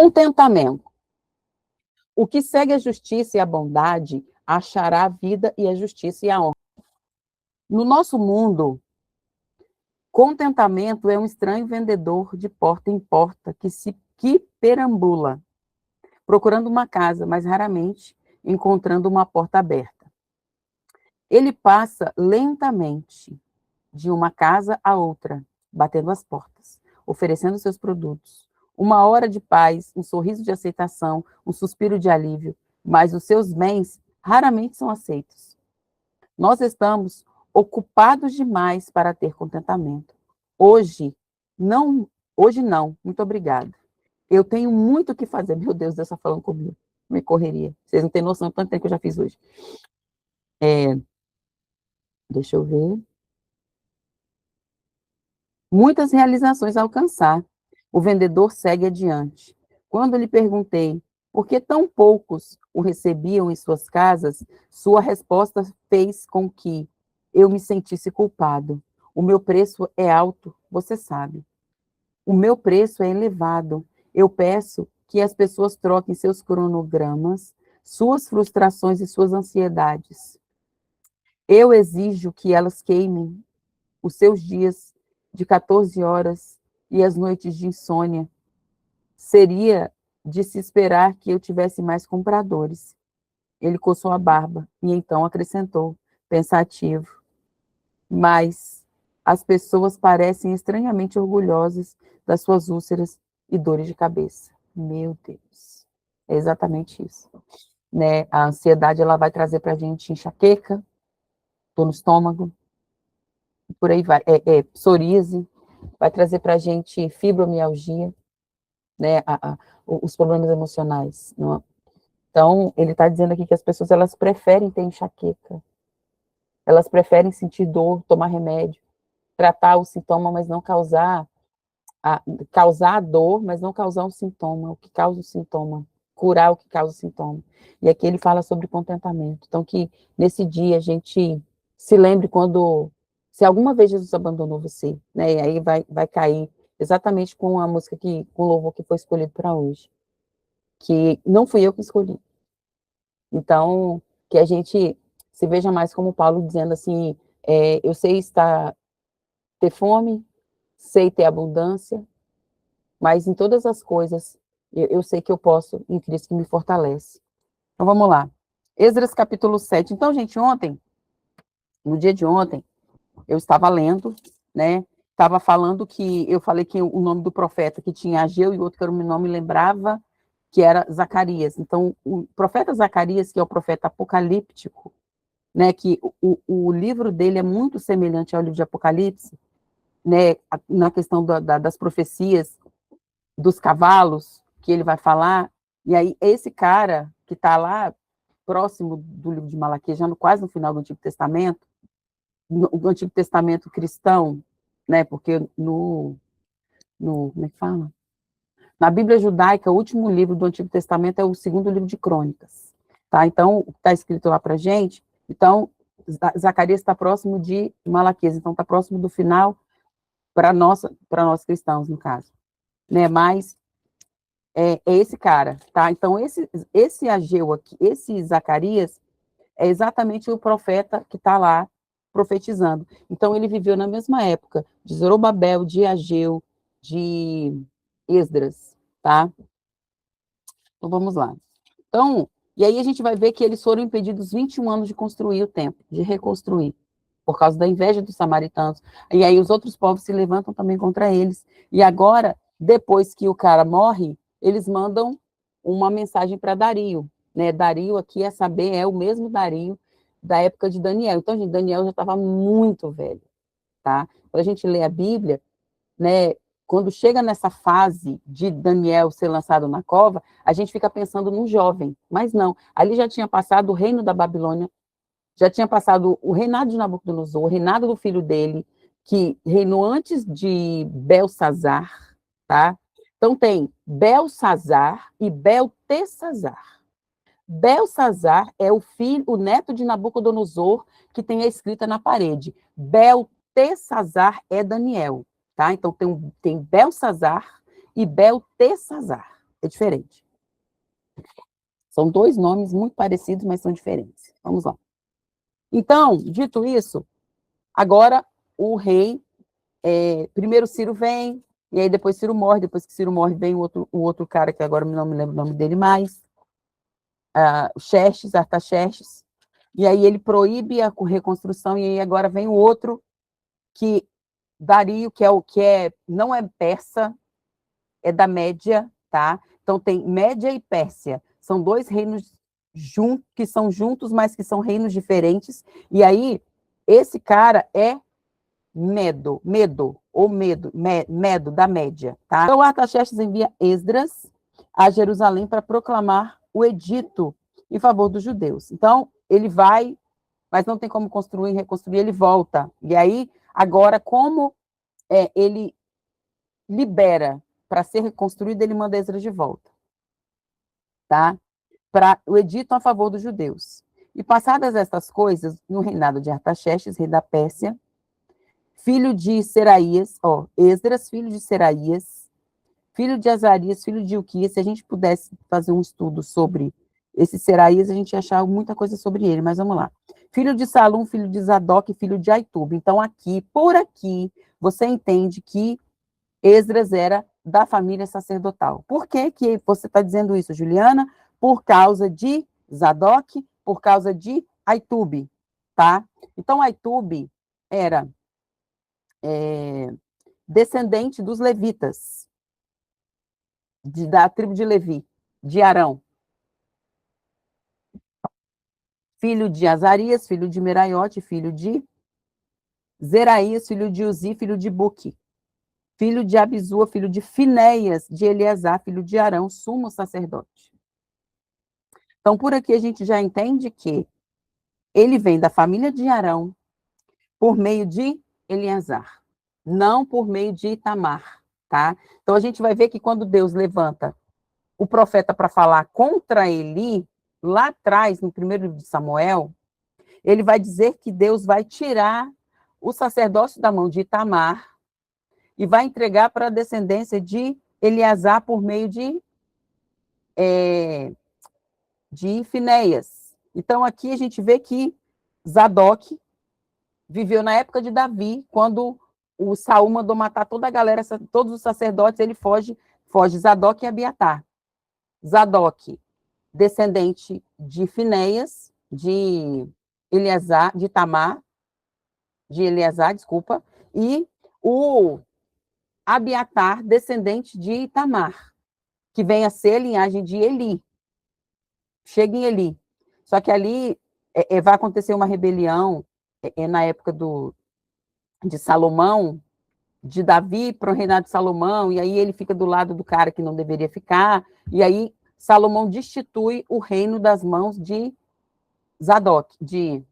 Contentamento. O que segue a justiça e a bondade achará a vida e a justiça e a honra. No nosso mundo, contentamento é um estranho vendedor de porta em porta que perambula, procurando uma casa, mas raramente encontrando uma porta aberta. Ele passa lentamente de uma casa a outra, batendo as portas, oferecendo seus produtos. Uma hora de paz, um sorriso de aceitação, um suspiro de alívio, mas os seus bens raramente são aceitos. Nós estamos ocupados demais para ter contentamento. Hoje não, muito obrigado. Eu tenho muito o que fazer. Meu Deus, Deus está falando comigo. Me correria. Vocês não têm noção do tanto tempo que eu já fiz hoje. Deixa eu ver. Muitas realizações a alcançar. O vendedor segue adiante. Quando lhe perguntei por que tão poucos o recebiam em suas casas, sua resposta fez com que eu me sentisse culpado. O meu preço é alto, você sabe. O meu preço é elevado. Eu peço que as pessoas troquem seus cronogramas, suas frustrações e suas ansiedades. Eu exijo que elas queimem os seus dias de 14 horas e as noites de insônia. Seria de se esperar que eu tivesse mais compradores. Ele coçou a barba e então acrescentou, pensativo. Mas as pessoas parecem estranhamente orgulhosas das suas úlceras e dores de cabeça. Meu Deus. É exatamente isso. Né? A ansiedade ela vai trazer para a gente enxaqueca, dor no estômago, por aí vai. Psoríase, vai trazer para a gente fibromialgia, né? Os problemas emocionais. Não é? Então, ele está dizendo aqui que as pessoas elas preferem ter enxaqueca, elas preferem sentir dor, tomar remédio, tratar o sintoma, mas não causar a dor, mas não causar um sintoma, o que causa o sintoma, curar o que causa o sintoma. E aqui ele fala sobre contentamento. Então, que nesse dia a gente se lembre se alguma vez Jesus abandonou você, né? E aí vai cair exatamente com a música com o louvor que foi escolhido para hoje. Que não fui eu que escolhi. Então, que a gente se veja mais como Paulo dizendo assim, eu sei ter fome, sei ter abundância, mas em todas as coisas eu sei que eu posso em Cristo que me fortalece. Então vamos lá. Esdras capítulo 7. Então, gente, no dia de ontem, eu estava lendo, né? Estava falando eu falei que o nome do profeta que tinha Ageu e o outro que era o nome lembrava que era Zacarias. Então, o profeta Zacarias, que é o profeta apocalíptico, né? Que o livro dele é muito semelhante ao livro de Apocalipse, né? Na questão das profecias dos cavalos, que ele vai falar, e aí esse cara que está lá próximo do livro de Malaquias, já quase no final do Antigo Testamento, no Antigo Testamento cristão, né, porque como é que fala? Na Bíblia judaica, o último livro do Antigo Testamento é o segundo livro de Crônicas, tá? Então, o que está escrito lá para gente, então, Zacarias está próximo de Malaquias, então está próximo do final para nós cristãos, no caso, né, mas é esse cara, tá? Então, esse Ageu aqui, esse Zacarias, é exatamente o profeta que está lá profetizando. Então, ele viveu na mesma época de Zorobabel, de Ageu, de Esdras, tá? Então, vamos lá. Então, e aí a gente vai ver que eles foram impedidos 21 anos de construir o templo, de reconstruir, por causa da inveja dos samaritanos. E aí os outros povos se levantam também contra eles. E agora, depois que o cara morre, eles mandam uma mensagem para Dario, né? Dario aqui é o mesmo Dario da época de Daniel. Então, gente, Daniel já estava muito velho, tá? Quando a gente lê a Bíblia, né, quando chega nessa fase de Daniel ser lançado na cova, a gente fica pensando num jovem, mas não. Ali já tinha passado o reino da Babilônia, já tinha passado o reinado de Nabucodonosor, o reinado do filho dele, que reinou antes de Belsazar, tá? Então tem Belsazar e Beltesazar. Belsazar é o neto de Nabucodonosor, que tem a escrita na parede. Beltesazar é Daniel, tá? Então tem Belsazar e Beltesazar, é diferente. São dois nomes muito parecidos, mas são diferentes. Vamos lá. Então, dito isso, agora o rei, primeiro Ciro vem, e aí depois Ciro morre, depois que Ciro morre vem o outro cara, que agora não me lembro o nome dele mais, Xerxes, Artaxerxes, e aí ele proíbe a reconstrução, e aí agora vem o outro, que Dario, não é persa, é da Média, tá? Então tem Média e Pérsia, são dois reinos que são juntos, mas que são reinos diferentes, e aí esse cara é Medo, da Média, tá? Então Artaxerxes envia Esdras a Jerusalém para proclamar o edito em favor dos judeus. Então ele vai, mas não tem como construir e reconstruir, ele volta. E aí, agora, como ele libera para ser reconstruído, ele manda Esdras de volta, tá? Para o edito a favor dos judeus. E passadas estas coisas, no reinado de Artaxerxes, rei da Pérsia, filho de Seraías, Esdras, filho de Seraías, filho de Azarias, filho de Ilquias, se a gente pudesse fazer um estudo sobre esse Seraías, a gente ia achar muita coisa sobre ele, mas vamos lá. Filho de Salum, filho de Zadok, filho de Aitube. Então, por aqui, você entende que Esdras era da família sacerdotal. Por que você está dizendo isso, Juliana? Por causa de Zadok, por causa de Aitube, tá? Então, Aitube era descendente dos levitas, da tribo de Levi, de Arão. Filho de Azarias, filho de Meraiote, filho de Zeraías, filho de Uzi, filho de Buque, filho de Abisua, filho de Finéias, de Eleazar, filho de Arão, sumo sacerdote. Então, por aqui a gente já entende que ele vem da família de Arão por meio de Eleazar, não por meio de Itamar, tá? Então, a gente vai ver que quando Deus levanta o profeta para falar contra Eli, lá atrás, no primeiro livro de Samuel, ele vai dizer que Deus vai tirar o sacerdócio da mão de Itamar e vai entregar para a descendência de Eleazar por meio de Finéias. Então, aqui a gente vê que Zadok viveu na época de Davi, quando o Saul mandou matar toda a galera, todos os sacerdotes, ele foge Zadok e Abiatar. Zadok, descendente de Finéias, de Eleazar, de Tamar, de Eleazar, desculpa, e o Abiatar, descendente de Itamar, que vem a ser a linhagem de Eli. Chega em Eli. Só que ali vai acontecer uma rebelião na época de Salomão, de Davi para o reinado de Salomão, e aí ele fica do lado do cara que não deveria ficar, e aí Salomão destitui o reino das mãos de Zadok, como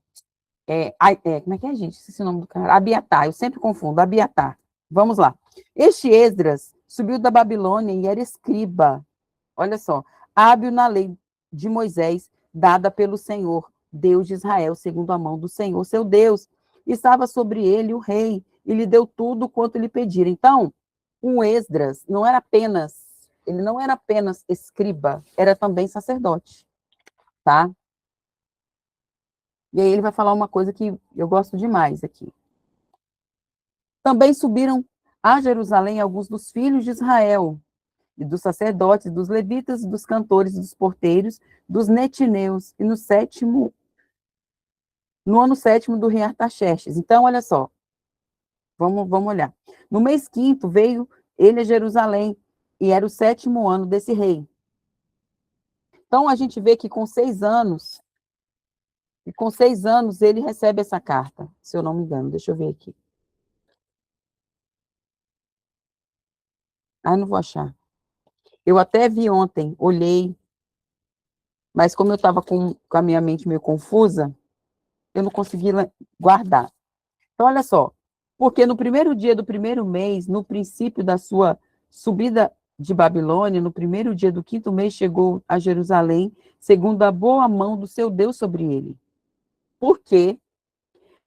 é que é, gente? Esqueci o nome do cara. Abiatar, eu sempre confundo, Abiatar. Vamos lá. Este Esdras subiu da Babilônia e era escriba, olha só, hábil na lei de Moisés, dada pelo Senhor, Deus de Israel, segundo a mão do Senhor, seu Deus. Estava sobre ele o rei, e lhe deu tudo quanto lhe pedira. Então, o Esdras ele não era apenas escriba, era também sacerdote, tá? E aí ele vai falar uma coisa que eu gosto demais aqui. Também subiram a Jerusalém alguns dos filhos de Israel, e dos sacerdotes, dos levitas, dos cantores, dos porteiros, dos netineus, e no ano sétimo do rei Artaxerxes. Então, olha só, vamos olhar. No mês quinto veio ele a Jerusalém, e era o 7º ano desse rei. Então, a gente vê que com 6 anos, ele recebe essa carta, se eu não me engano, deixa eu ver aqui. Não vou achar. Eu até vi ontem, olhei, mas como eu estava com a minha mente meio confusa, eu não consegui guardar. Então, olha só, porque no primeiro dia do primeiro mês, no princípio da sua subida de Babilônia, no primeiro dia do 5º mês, chegou a Jerusalém, segundo a boa mão do seu Deus sobre ele. Porque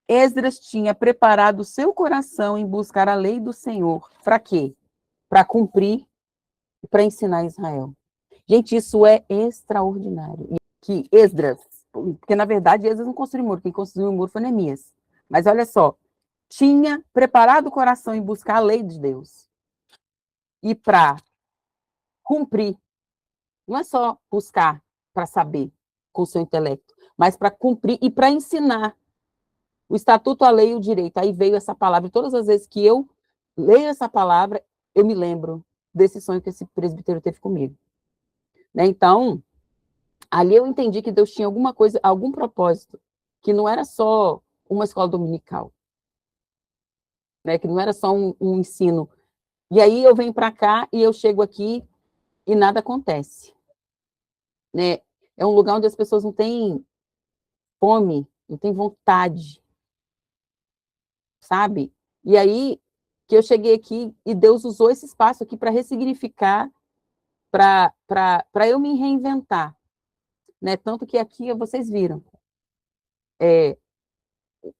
Esdras tinha preparado o seu coração em buscar a lei do Senhor. Para quê? Para cumprir e para ensinar Israel. Gente, isso é extraordinário. E que Esdras, porque na verdade Esdras não construiu o muro, quem construiu o muro foi Neemias. Mas olha só, tinha preparado o coração em buscar a lei de Deus. E para cumprir, não é só buscar para saber com o seu intelecto, mas para cumprir e para ensinar o estatuto, a lei e o direito. Aí veio essa palavra, e todas as vezes que eu leio essa palavra, eu me lembro desse sonho que esse presbítero teve comigo. Né? Então, ali eu entendi que Deus tinha alguma coisa, algum propósito, que não era só uma escola dominical, né? Que não era só um ensino. E aí eu venho para cá e eu chego aqui e nada acontece. Né? É um lugar onde as pessoas não têm fome, não têm vontade, sabe? E aí que eu cheguei aqui e Deus usou esse espaço aqui para ressignificar, para eu me reinventar. Né? Tanto que aqui vocês viram.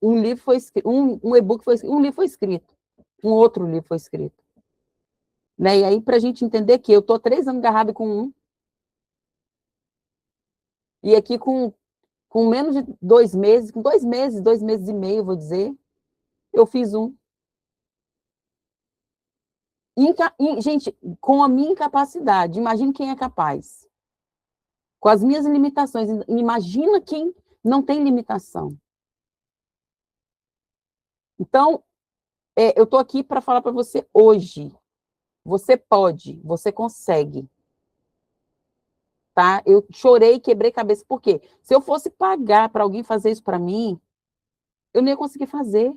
Um livro foi escrito, um e-book foi escrito, um livro foi escrito, um outro livro foi escrito. Né? E aí, para a gente entender que eu estou 3 anos agarrado com um, e aqui com menos de 2 meses, com 2 meses e meio, vou dizer, eu fiz um. Gente, com a minha incapacidade, imagine quem é capaz. Com as minhas limitações, imagina quem não tem limitação. Então, eu estou aqui para falar para você hoje. Você pode, você consegue. Tá? Eu chorei, quebrei cabeça. Por quê? Se eu fosse pagar para alguém fazer isso para mim, eu não ia conseguir fazer.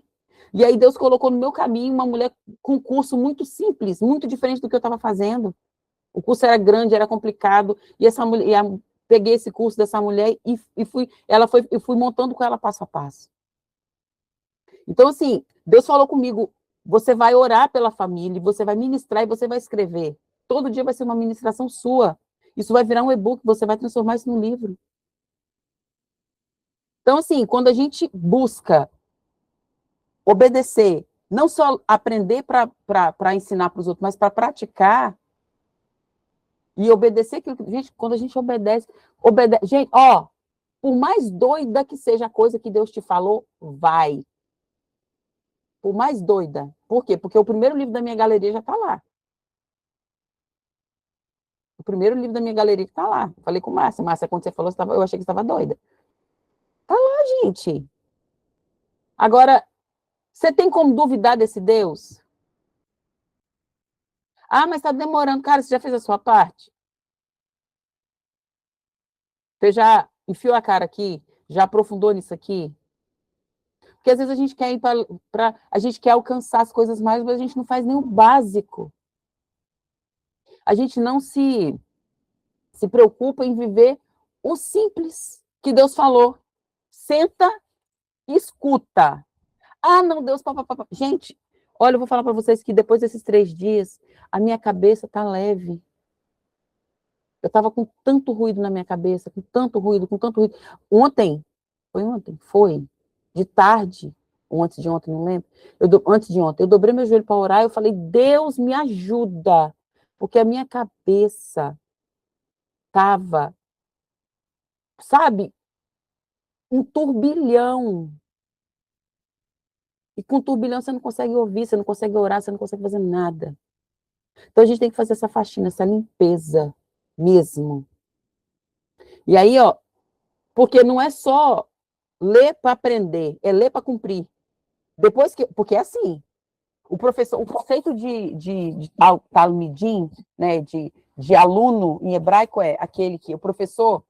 E aí Deus colocou no meu caminho uma mulher com um curso muito simples, muito diferente do que eu estava fazendo. O curso era grande, era complicado, e essa mulher, peguei esse curso dessa mulher e eu fui montando com ela passo a passo. Então, assim, Deus falou comigo, você vai orar pela família, você vai ministrar e você vai escrever. Todo dia vai ser uma ministração sua. Isso vai virar um e-book, você vai transformar isso num livro. Então, assim, quando a gente busca obedecer, não só aprender para ensinar para os outros, mas para praticar e obedecer, gente, quando a gente obedece, gente, ó, por mais doida que seja a coisa que Deus te falou, vai. Por mais doida. Por quê? Porque o primeiro livro da minha galeria já está lá. O primeiro livro da minha galeria está lá. Falei com Márcia. Márcia, quando você falou, eu achei que você estava doida. Está lá, gente. Agora, você tem como duvidar desse Deus? Ah, mas está demorando. Cara, você já fez a sua parte? Você já enfiou a cara aqui? Já aprofundou nisso aqui? Porque às vezes a gente quer ir para. A gente quer alcançar as coisas mais, mas a gente não faz nem o básico. A gente não se preocupa em viver o simples que Deus falou. Senta e escuta. Ah, não, Deus, papapá. Gente, olha, eu vou falar para vocês que depois desses 3 dias, a minha cabeça tá leve. Eu estava com tanto ruído na minha cabeça, com tanto ruído, com tanto ruído. Ontem, foi ontem? Foi. De tarde, ou antes de ontem, não lembro. Antes de ontem, eu dobrei meu joelho para orar e eu falei, Deus, me ajuda. Porque a minha cabeça estava, sabe, um turbilhão. E com turbilhão você não consegue ouvir, você não consegue orar, você não consegue fazer nada. Então a gente tem que fazer essa faxina, essa limpeza mesmo. E aí, ó, porque não é só ler para aprender, é ler para cumprir. Depois que, porque é assim, o professor, o conceito de talmidim, né, de aluno em hebraico é aquele que o professor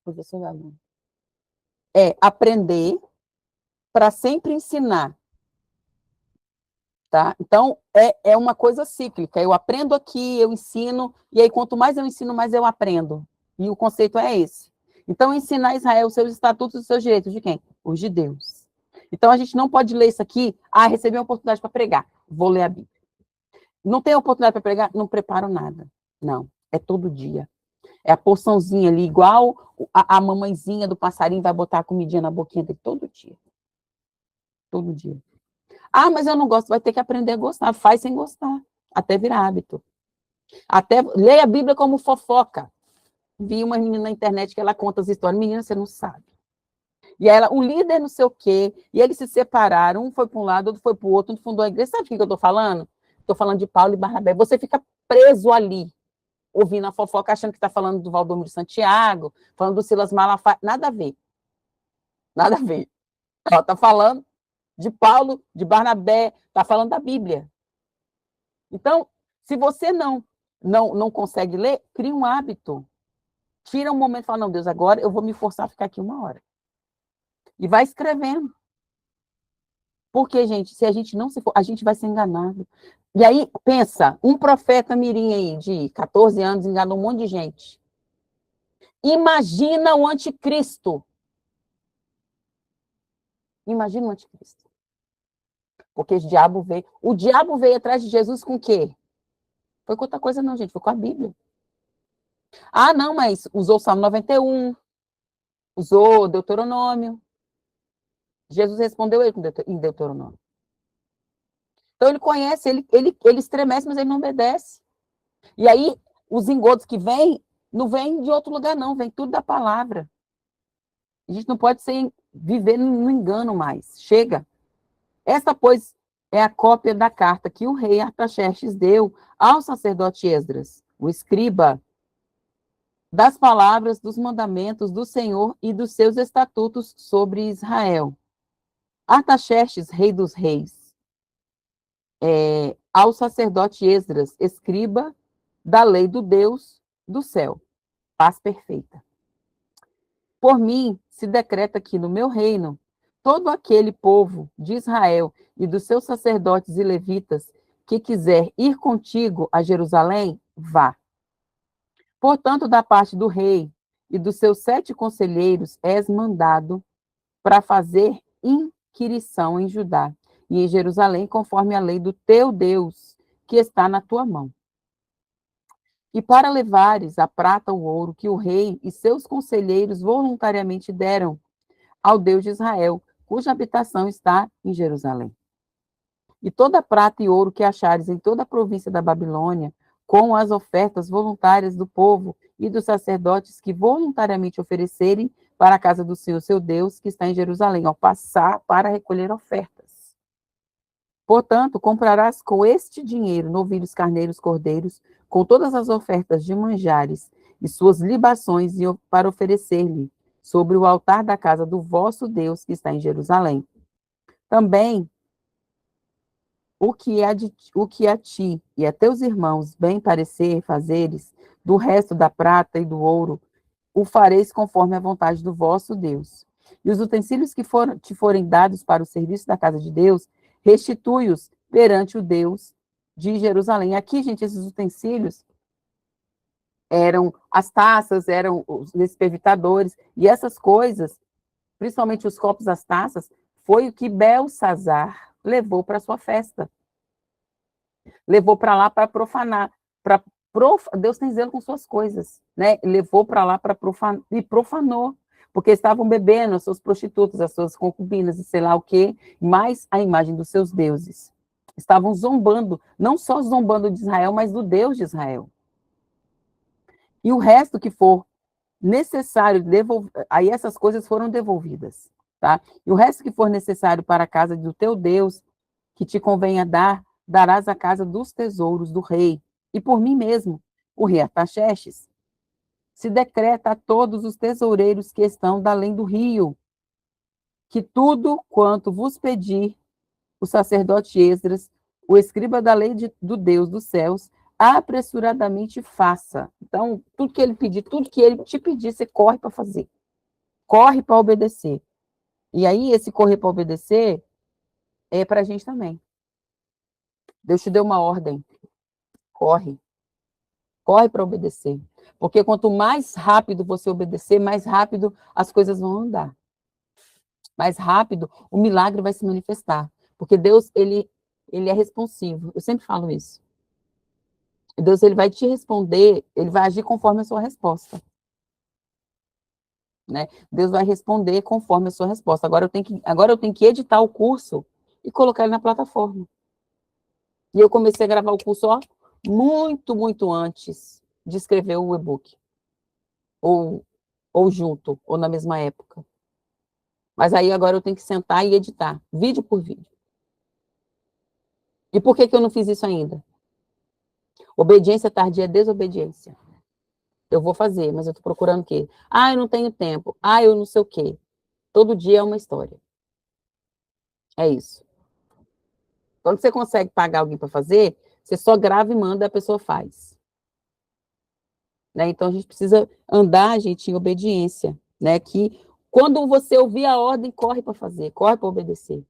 e aluno, é aprender para sempre ensinar, tá? Então é uma coisa cíclica. Eu aprendo aqui, eu ensino e aí quanto mais eu ensino, mais eu aprendo. E o conceito é esse. Então ensinar a Israel os seus estatutos e os seus direitos de quem? Os de Deus. Então a gente não pode ler isso aqui, recebi uma oportunidade para pregar, vou ler a Bíblia. Não tem oportunidade para pregar? Não preparo nada. Não, é todo dia. É a porçãozinha ali, igual a mamãezinha do passarinho vai botar a comidinha na boquinha dele todo dia. Todo dia. Ah, mas eu não gosto, vai ter que aprender a gostar. Faz sem gostar, até virar hábito. Até leia a Bíblia como fofoca. Vi uma menina na internet que ela conta as histórias. Menina, você não sabe. E ela, o líder não sei o quê, e eles se separaram, um foi para um lado, outro foi para o outro, um fundou a igreja. Sabe o que eu estou falando? Estou falando de Paulo e Barnabé. Você fica preso ali, ouvindo a fofoca, achando que está falando do Valdomiro de Santiago, falando do Silas Malafaia. Nada a ver. Nada a ver. Está falando de Paulo, de Barnabé, está falando da Bíblia. Então, se você não consegue ler, cria um hábito. Tira um momento e fala, não, Deus, agora eu vou me forçar a ficar aqui 1 hora. E vai escrevendo. Porque, gente, se a gente não se for, a gente vai ser enganado. E aí, pensa, um profeta mirim aí, de 14 anos, enganou um monte de gente. Imagina o anticristo. Imagina o anticristo. Porque o diabo veio atrás de Jesus com o quê? Foi com outra coisa não, gente, foi com a Bíblia. Ah, não, mas usou o Salmo 91, usou Deuteronômio. Jesus respondeu ele em Deuteronômio. Então ele conhece, ele estremece, mas ele não obedece. E aí, os engodos que vêm, não vêm de outro lugar, não, vem tudo da palavra. A gente não pode viver no engano mais. Chega. Esta, pois, é a cópia da carta que o rei Artaxerxes deu ao sacerdote Esdras, o escriba, das palavras dos mandamentos do Senhor e dos seus estatutos sobre Israel. Artaxerxes, rei dos reis, ao sacerdote Esdras, escriba da lei do Deus do céu, paz perfeita. Por mim, se decreta que no meu reino, todo aquele povo de Israel e dos seus sacerdotes e levitas que quiser ir contigo a Jerusalém, vá. Portanto, da parte do rei e dos seus 7 conselheiros, és mandado para fazer inquirição em Judá e em Jerusalém, conforme a lei do teu Deus, que está na tua mão. E para levares a prata ou ouro que o rei e seus conselheiros voluntariamente deram ao Deus de Israel, cuja habitação está em Jerusalém. E toda prata e ouro que achares em toda a província da Babilônia, com as ofertas voluntárias do povo e dos sacerdotes que voluntariamente oferecerem para a casa do Senhor, seu Deus, que está em Jerusalém, ao passar para recolher ofertas. Portanto, comprarás com este dinheiro novilhos, carneiros, cordeiros, com todas as ofertas de manjares e suas libações para oferecer-lhe sobre o altar da casa do vosso Deus, que está em Jerusalém. Também o que a ti e a teus irmãos bem parecer fazeres, do resto da prata e do ouro, o fareis conforme a vontade do vosso Deus. E os utensílios que te forem dados para o serviço da casa de Deus, restitui-os perante o Deus de Jerusalém. Aqui, gente, esses utensílios eram as taças, eram os espevitadores, e essas coisas, principalmente os copos, as taças, foi o que Belsazar levou para sua festa. Levou para lá para profanar. Deus tem zelo com suas coisas, né? Levou para lá para profanar, e profanou, porque estavam bebendo as suas prostitutas, as suas concubinas, e sei lá o quê, mais a imagem dos seus deuses. Estavam zombando, não só zombando de Israel, mas do Deus de Israel. E o resto que for necessário, aí essas coisas foram devolvidas, tá? E o resto que for necessário para a casa do teu Deus, que te convenha dar, darás à casa dos tesouros do rei. E por mim mesmo, o rei Artaxerxes, se decreta a todos os tesoureiros que estão da além do rio, que tudo quanto vos pedir, o sacerdote Esdras, o escriba da lei do Deus dos céus, apressuradamente faça. Então, tudo que ele pedir, tudo que ele te pedir, você corre para fazer. Corre para obedecer. E aí, esse correr para obedecer é para a gente também. Deus te deu uma ordem. Corre. Corre para obedecer. Porque quanto mais rápido você obedecer, mais rápido as coisas vão andar. Mais rápido o milagre vai se manifestar. Porque Deus, ele é responsivo. Eu sempre falo isso. Deus, ele vai te responder, ele vai agir conforme a sua resposta. Né? Deus vai responder conforme a sua resposta. Agora eu tenho que editar o curso e colocar ele na plataforma. E eu comecei a gravar o curso, ó, muito, muito antes de escrever o e-book. Ou junto, ou na mesma época. Mas aí agora eu tenho que sentar e editar, vídeo por vídeo. E por que eu não fiz isso ainda? Obediência tardia é desobediência. Eu vou fazer, mas eu estou procurando o quê? Ah, eu não tenho tempo. Ah, eu não sei o quê. Todo dia é uma história. É isso. Quando você consegue pagar alguém para fazer, você só grava e manda, a pessoa faz. Né? Então, a gente precisa andar, gente, em obediência. Né? Que quando você ouvir a ordem, corre para fazer, corre para obedecer.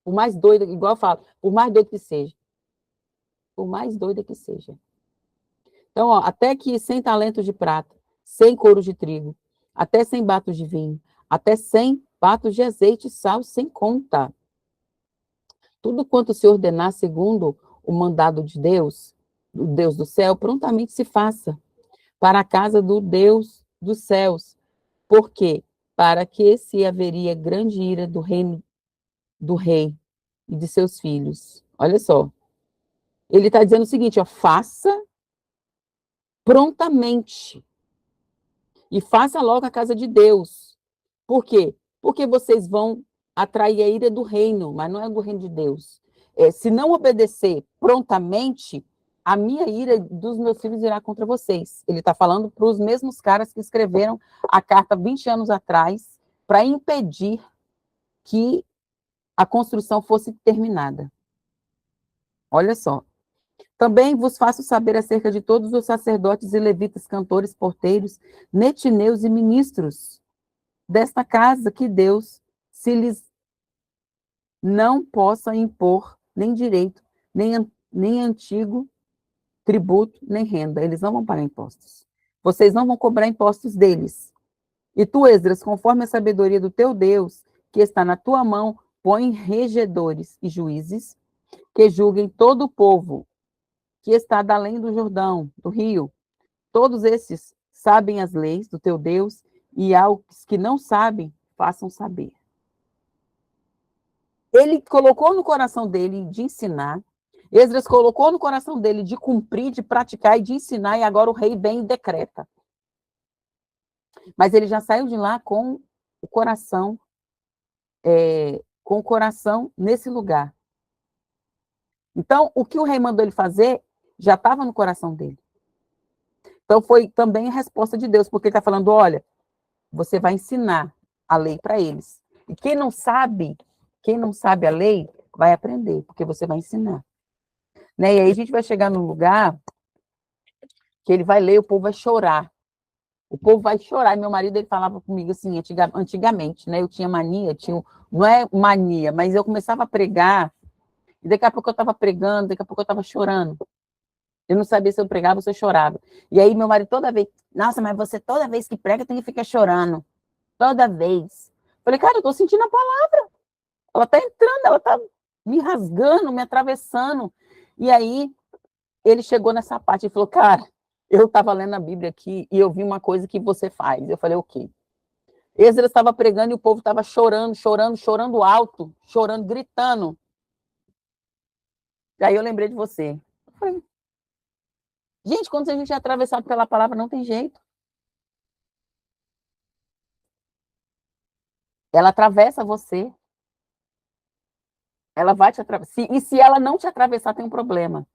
Por mais doido, igual eu falo, por mais doido que seja. Por mais doida que seja. Então, ó, até que 100 talentos de prata, 100 coros de trigo, até 100 batos de vinho, até 100 batos de azeite e sal, sem conta. Tudo quanto se ordenar segundo o mandado de Deus, o Deus do céu, prontamente se faça para a casa do Deus dos céus. Por quê? Para que se haveria grande ira do reino do rei e de seus filhos. Olha só. Ele está dizendo o seguinte, ó, faça prontamente. E faça logo a casa de Deus. Por quê? Porque vocês vão atrair a ira do reino, mas não é do reino de Deus. Se não obedecer prontamente, a minha ira dos meus filhos irá contra vocês. Ele está falando para os mesmos caras que escreveram a carta 20 anos atrás para impedir que a construção fosse terminada. Olha só. Também vos faço saber acerca de todos os sacerdotes e levitas, cantores, porteiros, netineus e ministros desta casa, que Deus se lhes não possa impor nem direito, nem antigo tributo, nem renda. Eles não vão pagar impostos. Vocês não vão cobrar impostos deles. E tu, Esdras, conforme a sabedoria do teu Deus, que está na tua mão, põe regedores e juízes que julguem todo o povo que está da além do Jordão, do rio. Todos esses sabem as leis do teu Deus, e aos que não sabem, façam saber. Ele colocou no coração dele de ensinar, Esdras colocou no coração dele de cumprir, de praticar e de ensinar, e agora o rei vem e decreta. Mas ele já saiu de lá com o coração, nesse lugar. Então, o que o rei mandou ele fazer já estava no coração dele. Então, foi também a resposta de Deus, porque ele está falando, olha, você vai ensinar a lei para eles. E quem não sabe a lei, vai aprender, porque você vai ensinar. Né? E aí a gente vai chegar num lugar que ele vai ler, o povo vai chorar. O povo vai chorar. E meu marido, ele falava comigo assim, antigamente, né? Eu tinha mania, não é mania, mas eu começava a pregar, e daqui a pouco eu estava pregando, daqui a pouco eu estava chorando. Eu não sabia se eu pregava ou se eu chorava. E aí meu marido toda vez, nossa, mas você toda vez que prega tem que ficar chorando. Toda vez. Falei, cara, eu tô sentindo a palavra. Ela tá entrando, ela tá me rasgando, me atravessando. E aí ele chegou nessa parte e falou, cara, eu estava lendo a Bíblia aqui e eu vi uma coisa que você faz. Eu falei, o quê? Esdras estava pregando e o povo estava chorando, chorando, chorando alto, chorando, gritando. E aí eu lembrei de você. Eu falei, gente, quando a gente é atravessado pela palavra, não tem jeito. Ela atravessa você. Ela vai te atravessar. E se ela não te atravessar, tem um problema.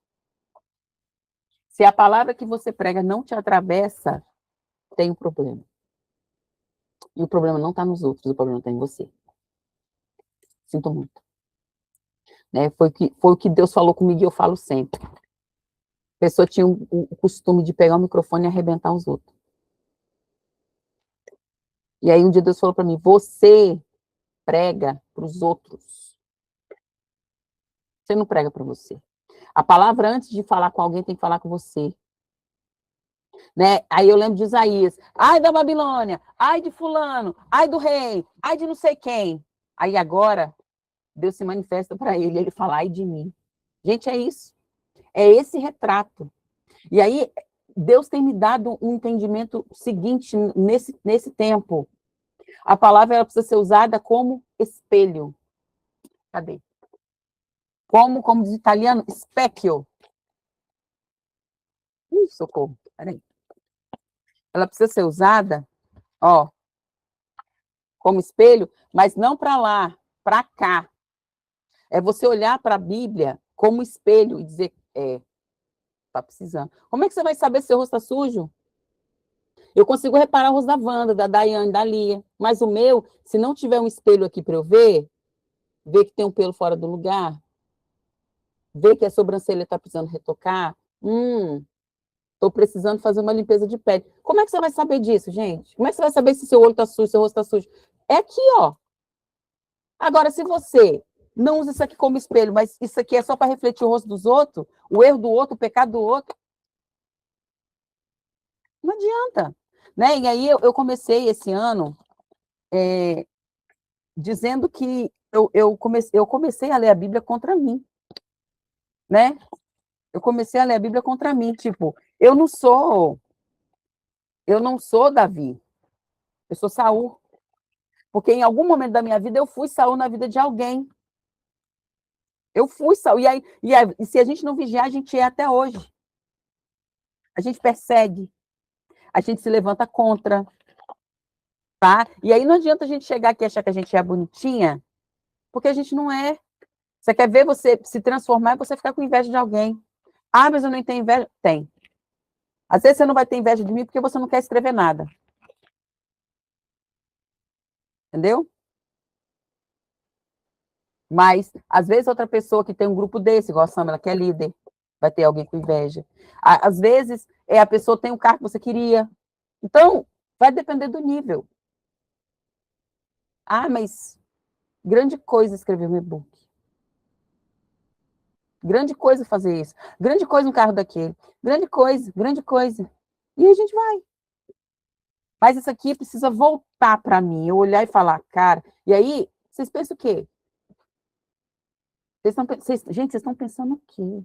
Se a palavra que você prega não te atravessa, tem um problema. E o problema não está nos outros, o problema está em você. Sinto muito. Né? Foi o que Deus falou comigo e eu falo sempre. A pessoa tinha o costume de pegar o microfone e arrebentar os outros. E aí um dia Deus falou para mim, você prega para os outros. Você não prega para você. A palavra, antes de falar com alguém, tem que falar com você. Né? Aí eu lembro de Isaías, ai da Babilônia, ai de fulano, ai do rei, ai de não sei quem. Aí agora, Deus se manifesta para ele fala, ai de mim. Gente, é isso. É esse retrato. E aí, Deus tem me dado um entendimento seguinte nesse tempo. A palavra ela precisa ser usada como espelho. Cadê? Como diz o italiano, specchio. Ui, socorro. Peraí. Ela precisa ser usada, ó, como espelho, mas não para lá, para cá. É você olhar para a Bíblia como espelho e dizer, tá precisando. Como é que você vai saber se seu rosto está sujo? Eu consigo reparar o rosto da Wanda, da Daiane, da Lia, mas o meu, se não tiver um espelho aqui para eu ver que tem um pelo fora do lugar, ver que a sobrancelha está precisando retocar, estou precisando fazer uma limpeza de pele. Como é que você vai saber disso, gente? Como é que você vai saber se seu olho está sujo, seu rosto está sujo? É aqui, ó. Agora, se você não usa isso aqui como espelho, mas isso aqui é só para refletir o rosto dos outros, o erro do outro, o pecado do outro, não adianta. Né? E aí eu comecei esse ano dizendo que eu comecei a ler a Bíblia contra mim, né? Eu comecei a ler a Bíblia contra mim, tipo, eu não sou Davi, eu sou Saul, porque em algum momento da minha vida eu fui Saul na vida de alguém. Eu fui Saul, e se a gente não vigiar, a gente é até hoje. A gente persegue, a gente se levanta contra, tá? E aí não adianta a gente chegar aqui e achar que a gente é bonitinha, porque a gente não é. Você quer ver você se transformar e você ficar com inveja de alguém. Ah, mas eu não tenho inveja. Tem. Às vezes você não vai ter inveja de mim porque você não quer escrever nada. Entendeu? Mas, às vezes, outra pessoa que tem um grupo desse, igual a Samela, que é líder, vai ter alguém com inveja. Às vezes, a pessoa tem o cargo que você queria. Então, vai depender do nível. Ah, mas grande coisa escrever um e-book. Grande coisa fazer isso. Grande coisa um carro daquele. Grande coisa, grande coisa. E a gente vai. Mas isso aqui precisa voltar para mim. Eu olhar e falar, cara. E aí, vocês pensam o quê? Gente, vocês estão pensando o quê?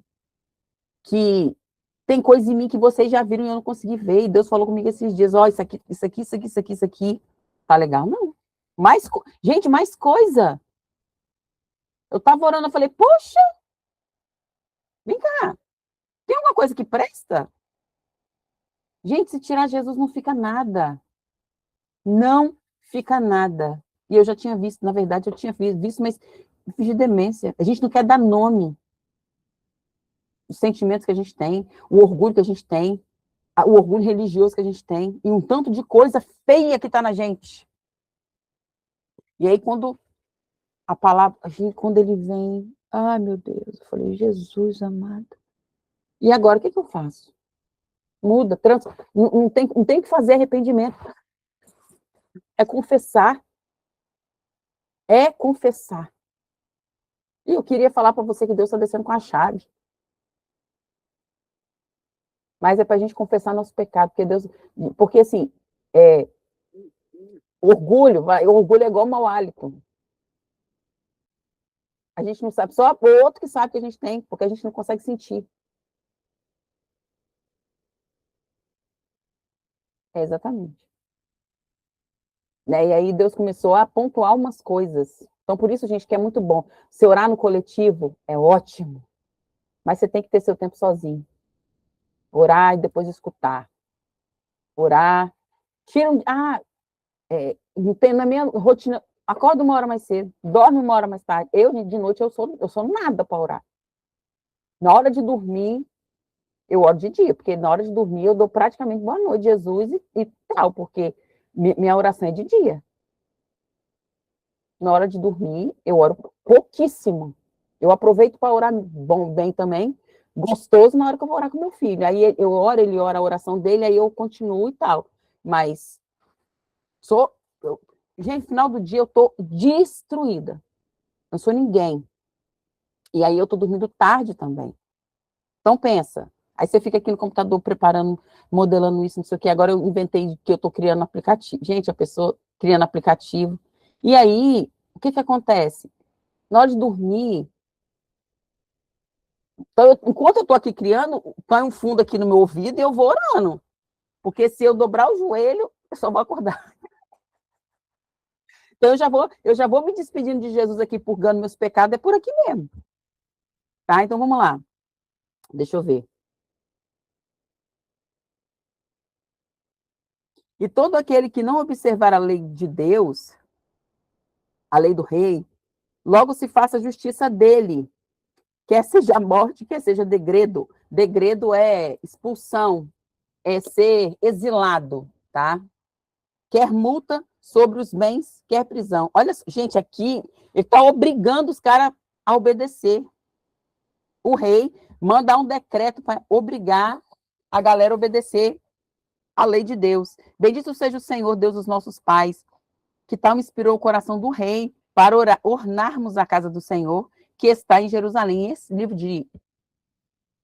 Que tem coisa em mim que vocês já viram e eu não consegui ver. E Deus falou comigo esses dias: ó, isso aqui, isso aqui, isso aqui, isso aqui, isso aqui. Tá legal? Não. Gente, mais coisa. Eu tava orando, eu falei, poxa, vem cá. Tem alguma coisa que presta? Gente, se tirar Jesus, não fica nada. Não fica nada. E eu já tinha visto, na verdade, eu tinha visto, mas eu fiz de demência. A gente não quer dar nome. Os sentimentos que a gente tem, o orgulho que a gente tem, o orgulho religioso que a gente tem, e um tanto de coisa feia que está na gente. E aí, quando a palavra, quando ele vem, ai meu Deus, eu falei, Jesus amado. E agora, o que eu faço? Muda, não tem que fazer arrependimento. É confessar. É confessar. E eu queria falar para você que Deus está descendo com a chave. Mas é para a gente confessar nosso pecado, porque assim, orgulho é igual mau hálito. A gente não sabe, só o outro que sabe que a gente tem, porque a gente não consegue sentir. Exatamente. Né? E aí Deus começou a pontuar umas coisas. Então, por isso, gente, que é muito bom. Se orar no coletivo é ótimo, mas você tem que ter seu tempo sozinho. Orar e depois escutar. Orar. Não tem na minha rotina. Acorda uma hora mais cedo, dorme uma hora mais tarde. Eu, de noite, eu sou nada para orar. Na hora de dormir, eu oro de dia, porque na hora de dormir eu dou praticamente boa noite, Jesus e tal, porque minha oração é de dia. Na hora de dormir, eu oro pouquíssimo. Eu aproveito para orar bem também, gostoso na hora que eu vou orar com meu filho. Aí eu oro, ele ora a oração dele, aí eu continuo e tal. Mas gente, no final do dia eu tô destruída. Não sou ninguém. E aí eu tô dormindo tarde também. Então pensa. Aí você fica aqui no computador preparando, modelando isso, não sei o quê. Agora eu inventei que eu tô criando aplicativo. Gente, a pessoa criando aplicativo. E aí, o que acontece? Na hora de dormir, então, enquanto eu estou aqui criando, põe um fundo aqui no meu ouvido e eu vou orando. Porque se eu dobrar o joelho, eu só vou acordar. Então eu já vou me despedindo de Jesus aqui, purgando meus pecados, é por aqui mesmo. Tá? Então vamos lá. Deixa eu ver. E todo aquele que não observar a lei de Deus, a lei do rei, logo se faça justiça dele, quer seja morte, quer seja degredo. Degredo é expulsão, é ser exilado, tá? Quer multa sobre os bens, quer prisão. Olha, gente, aqui ele está obrigando os caras a obedecer. O rei manda um decreto para obrigar a galera a obedecer a lei de Deus. Bendito seja o Senhor, Deus dos nossos pais, que tal inspirou o coração do rei para ornarmos a casa do Senhor, que está em Jerusalém. Esse livro de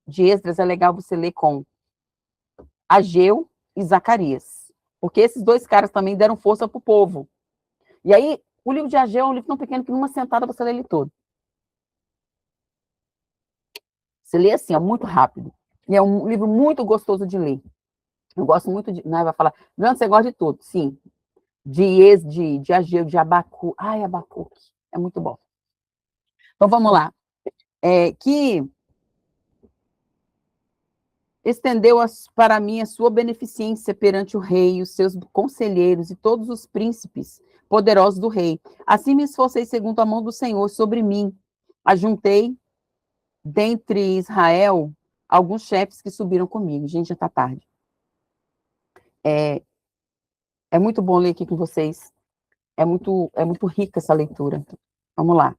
Esdras é legal você ler com Ageu e Zacarias, porque esses dois caras também deram força para o povo. E aí, o livro de Ageu é um livro tão pequeno que numa sentada você lê ele todo. Você lê assim, ó, muito rápido. E é um livro muito gostoso de ler. Eu gosto muito de. Vai falar, Leandro, você gosta de tudo? Sim. De Ageu, de Abacu. Ai, Abacuque. É muito bom. Então, vamos lá. Que estendeu para mim a sua beneficência perante o rei, os seus conselheiros e todos os príncipes poderosos do rei. Assim me esforcei segundo a mão do Senhor sobre mim. Ajuntei dentre Israel alguns chefes que subiram comigo. Gente, já está tarde. É muito bom ler aqui com vocês. É muito rica essa leitura. Vamos lá.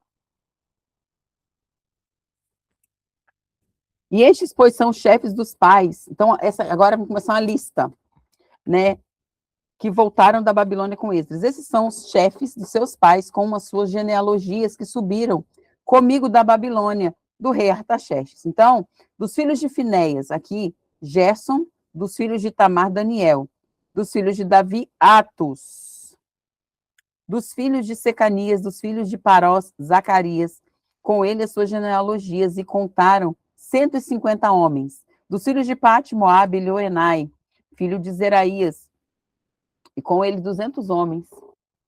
E estes, pois, são chefes dos pais. Então, agora vamos começar uma lista, né? Que voltaram da Babilônia com Esdras. Esses são os chefes dos seus pais, com as suas genealogias que subiram comigo da Babilônia, do rei Artaxerxes. Então, dos filhos de Finéias, aqui, Gerson, dos filhos de Tamar, Daniel, dos filhos de Davi, Atos, dos filhos de Secanias, dos filhos de Parós, Zacarias, com ele as suas genealogias, e contaram 150 homens. Dos filhos de Pate, Moabe, Elioenai, filho de Zeraías, e com ele 200 homens.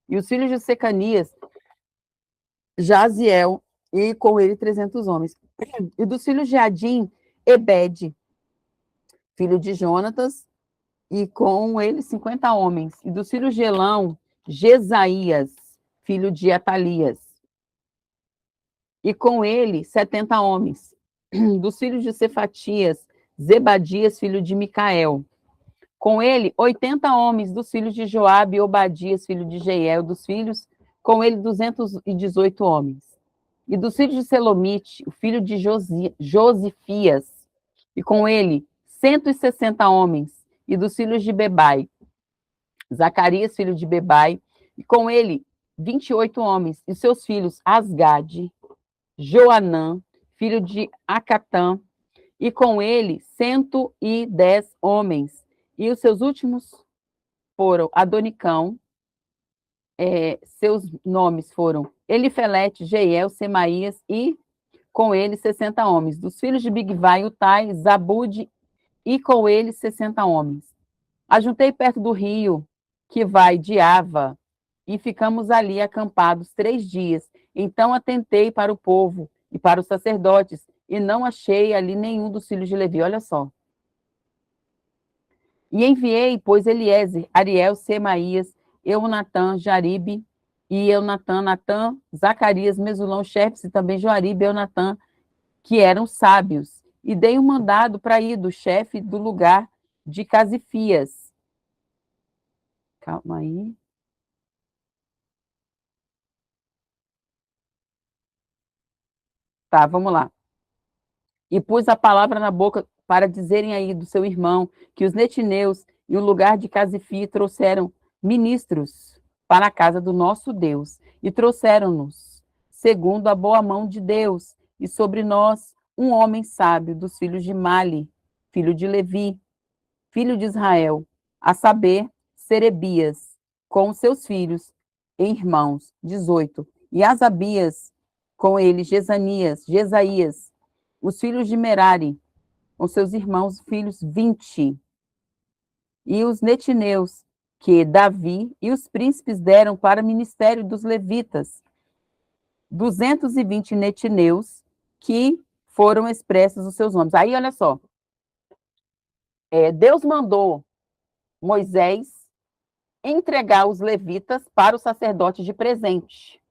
E os filhos de Secanias, Jaziel, e com ele 300 homens. E dos filhos de Adim, Ebed, filho de Jonatas, e com ele 50 homens. E dos filhos de Elão, Jesaías, filho de Atalias, e com ele 70 homens. Dos filhos de Cefatias, Zebadias, filho de Micael. Com ele 80 homens, dos filhos de Joabe, Obadias, filho de Jeiel, dos filhos, com ele 218 homens. E dos filhos de Selomite, o filho de Josifias, e com ele 160 homens. E dos filhos de Bebai, Zacarias, filho de Bebai, e com ele 28 homens. E seus filhos, Asgade, Joanã, filho de Acatã, e com ele 110 homens. E os seus últimos foram Adonicão, seus nomes foram Elifelete, Jeiel, Semaías, e com ele 60 homens. Dos filhos de Bigvai, Utai, Zabude, e com ele 60 homens. Ajuntei perto do rio, que vai de Ava, e ficamos ali acampados 3 dias. Então atentei para o povo e para os sacerdotes, e não achei ali nenhum dos filhos de Levi. Olha só. E enviei, pois, Eliezer, Ariel, Semaías, Eunatã, Jaribe, e Eunatã, Natã, Zacarias, Mesulão, chefes, e também Joaribe e Eunatã, que eram sábios. E dei um mandado para ir do chefe do lugar de Casifias. Calma aí. Tá, vamos lá. E pus a palavra na boca para dizerem aí do seu irmão que os netineus, em um lugar de Casifi, trouxeram ministros para a casa do nosso Deus, e trouxeram-nos, segundo a boa mão de Deus, e sobre nós um homem sábio dos filhos de Mali, filho de Levi, filho de Israel, a saber, Serebias, com seus filhos e irmãos, 18, e Asabias, com ele, Jesaías, os filhos de Merari, com seus irmãos, filhos, 20, e os netineus, que Davi e os príncipes deram para o ministério dos levitas, 220 netineus, que foram expressos os seus nomes. Aí, olha só, Deus mandou Moisés entregar os levitas para os sacerdotes de presente.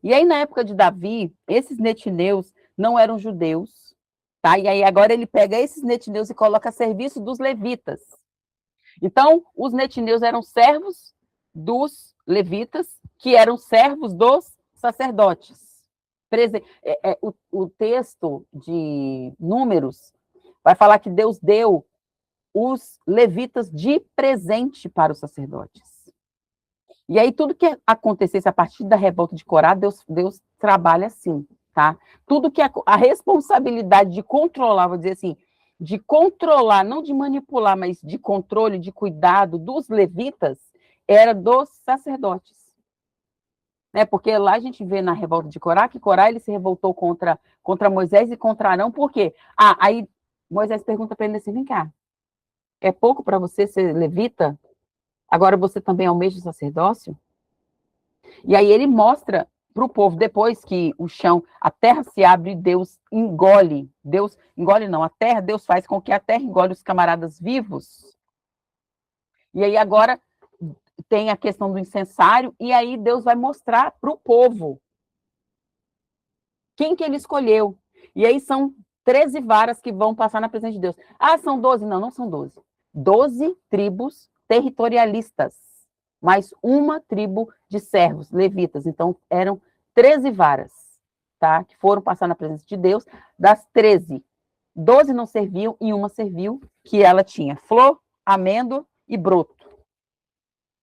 E aí, na época de Davi, esses netineus não eram judeus, tá? E aí, agora ele pega esses netineus e coloca a serviço dos levitas. Então, os netineus eram servos dos levitas, que eram servos dos sacerdotes. O texto de Números vai falar que Deus deu os levitas de presente para os sacerdotes. E aí, tudo que acontecesse a partir da revolta de Corá, Deus trabalha assim, tá? Tudo que a responsabilidade de controlar, vou dizer assim, de controlar, não de manipular, mas de controle, de cuidado dos levitas, era dos sacerdotes. Né? Porque lá a gente vê na revolta de Corá, que Corá ele se revoltou contra Moisés e contra Arão, por quê? Aí Moisés pergunta para ele assim, vem cá, é pouco para você ser levita? Agora você também almeja o sacerdócio? E aí ele mostra para o povo, depois que a terra se abre, Deus engole não, a terra, Deus faz com que a terra engole os camaradas vivos. E aí agora tem a questão do incensário, e aí Deus vai mostrar para o povo quem que ele escolheu. E aí são 13 varas que vão passar na presença de Deus. São 12? Não, não são 12. 12 tribos territorialistas, mais uma tribo de servos, levitas. Então, eram 13 varas, tá? Que foram passar na presença de Deus. Das 13, 12 não serviam e uma serviu, que ela tinha flor, amêndoa e broto.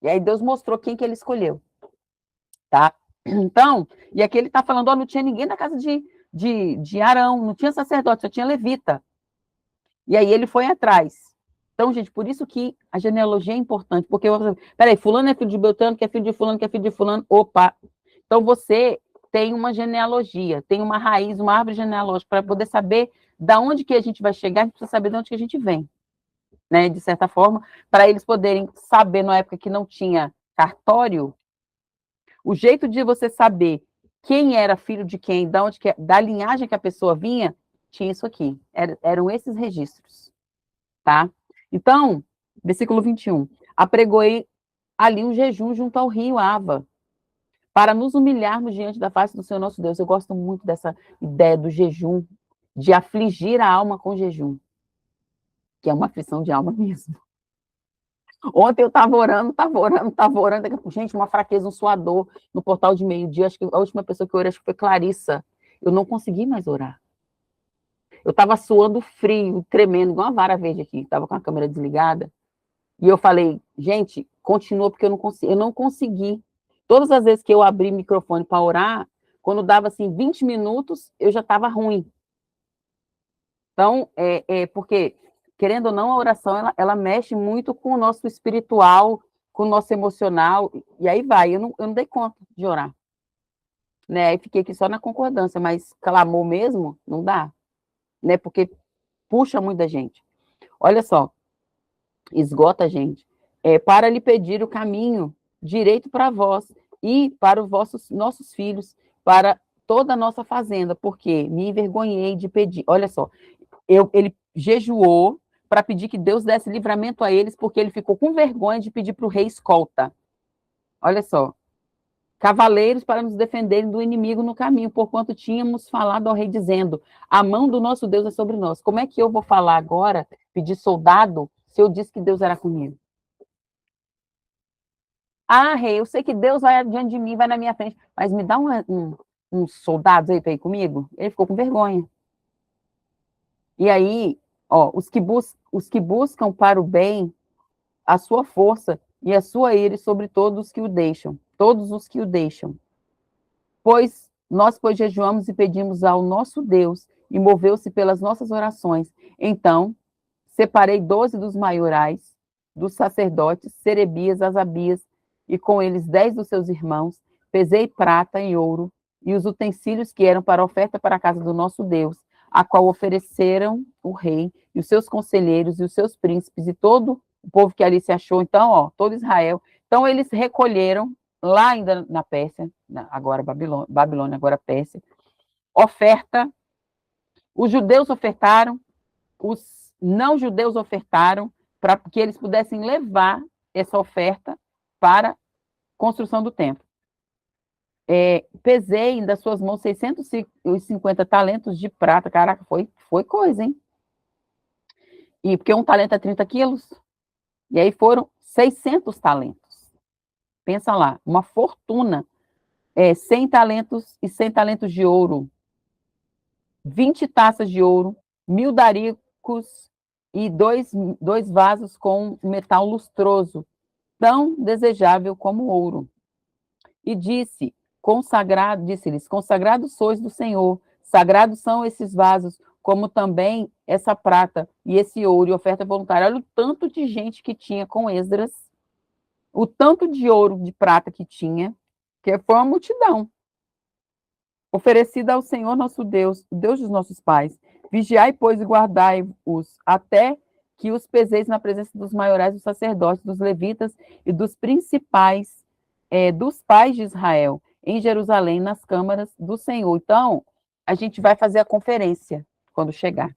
E aí Deus mostrou quem que ele escolheu, tá? Então, e aqui ele está falando, não tinha ninguém da casa de Arão, não tinha sacerdote, só tinha levita. E aí ele foi atrás. Então, gente, por isso que a genealogia é importante, porque, peraí, fulano é filho de Beltrano, que é filho de fulano, que é filho de fulano, opa. Então, você tem uma genealogia, tem uma raiz, uma árvore genealógica, para poder saber da onde que a gente vai chegar, a gente precisa saber de onde que a gente vem, né, de certa forma, para eles poderem saber, na época que não tinha cartório, o jeito de você saber quem era filho de quem, da linhagem que a pessoa vinha, tinha isso aqui, eram esses registros, tá? Então, versículo 21, apregoei ali um jejum junto ao rio Ava, para nos humilharmos diante da face do Senhor nosso Deus. Eu gosto muito dessa ideia do jejum, de afligir a alma com jejum, que é uma aflição de alma mesmo. Ontem eu estava orando, gente, uma fraqueza, um suador no portal de meio-dia, acho que a última pessoa que eu orei, acho que foi Clarissa, eu não consegui mais orar. Eu estava suando frio, tremendo, igual uma vara verde aqui, estava com a câmera desligada, e eu falei, gente, continua, porque eu não consegui. Todas as vezes que eu abri o microfone para orar, quando dava assim 20 minutos, eu já estava ruim. Então, porque, querendo ou não, a oração, ela mexe muito com o nosso espiritual, com o nosso emocional, e aí vai, eu não dei conta de orar. Né? Aí fiquei aqui só na concordância, mas clamor mesmo, não dá. Né? Porque puxa muita gente. Olha só, esgota a gente. Para lhe pedir o caminho direito para vós e para os nossos filhos, para toda a nossa fazenda, porque me envergonhei de pedir. Olha só, ele jejuou para pedir que Deus desse livramento a eles, porque ele ficou com vergonha de pedir para o rei escolta. Olha só, cavaleiros para nos defenderem do inimigo no caminho, porquanto tínhamos falado ao rei, dizendo, a mão do nosso Deus é sobre nós. Como é que eu vou falar agora, pedir soldado, se eu disse que Deus era comigo? Rei, eu sei que Deus vai adiante de mim, vai na minha frente, mas me dá uns soldados aí para ir comigo? Ele ficou com vergonha. E aí, os que buscam para o bem, a sua força e a sua ira sobre todos os que o deixam. Pois jejuamos e pedimos ao nosso Deus, e moveu-se pelas nossas orações. Então, separei 12 dos maiorais, dos sacerdotes, Serebias, Asabias, e com eles 10 dos seus irmãos, pesei prata e ouro, e os utensílios que eram para oferta para a casa do nosso Deus, a qual ofereceram o rei, e os seus conselheiros, e os seus príncipes, e todo o povo que ali se achou, então, todo Israel. Então, eles recolheram, lá ainda na Pérsia, agora Babilônia, agora Pérsia, oferta, os judeus ofertaram, os não-judeus ofertaram, para que eles pudessem levar essa oferta para construção do templo. Pesei das suas mãos 650 talentos de prata. Caraca, foi coisa, hein? E porque um talento é 30 quilos. E aí foram 600 talentos. Pensa lá, uma fortuna. 100 talentos e 100 talentos de ouro. 20 taças de ouro, 1000 daricos e dois vasos com metal lustroso, tão desejável como ouro. E disse-lhes, consagrados sois do Senhor, sagrados são esses vasos, como também essa prata e esse ouro e oferta voluntária. Olha o tanto de gente que tinha com Esdras, o tanto de ouro, de prata que tinha, que foi uma multidão. Oferecida ao Senhor nosso Deus, o Deus dos nossos pais. Vigiai, pois, e guardai-os, até que os peseis na presença dos maiorais, dos sacerdotes, dos levitas e dos principais, dos pais de Israel, em Jerusalém, nas câmaras do Senhor. Então, a gente vai fazer a conferência quando chegar.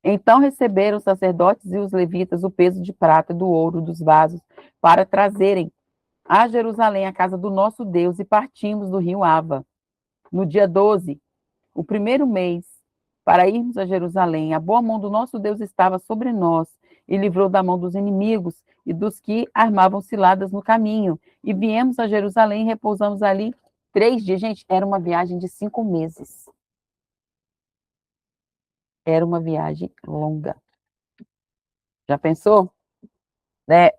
Então receberam os sacerdotes e os levitas o peso de prata, do ouro, dos vasos, para trazerem a Jerusalém, a casa do nosso Deus, e partimos do rio Ava. No dia 12, o primeiro mês, para irmos a Jerusalém, a boa mão do nosso Deus estava sobre nós, e livrou da mão dos inimigos e dos que armavam ciladas no caminho. E viemos a Jerusalém e repousamos ali 3 dias. Gente, era uma viagem de 5 meses. Era uma viagem longa. Já pensou? Né?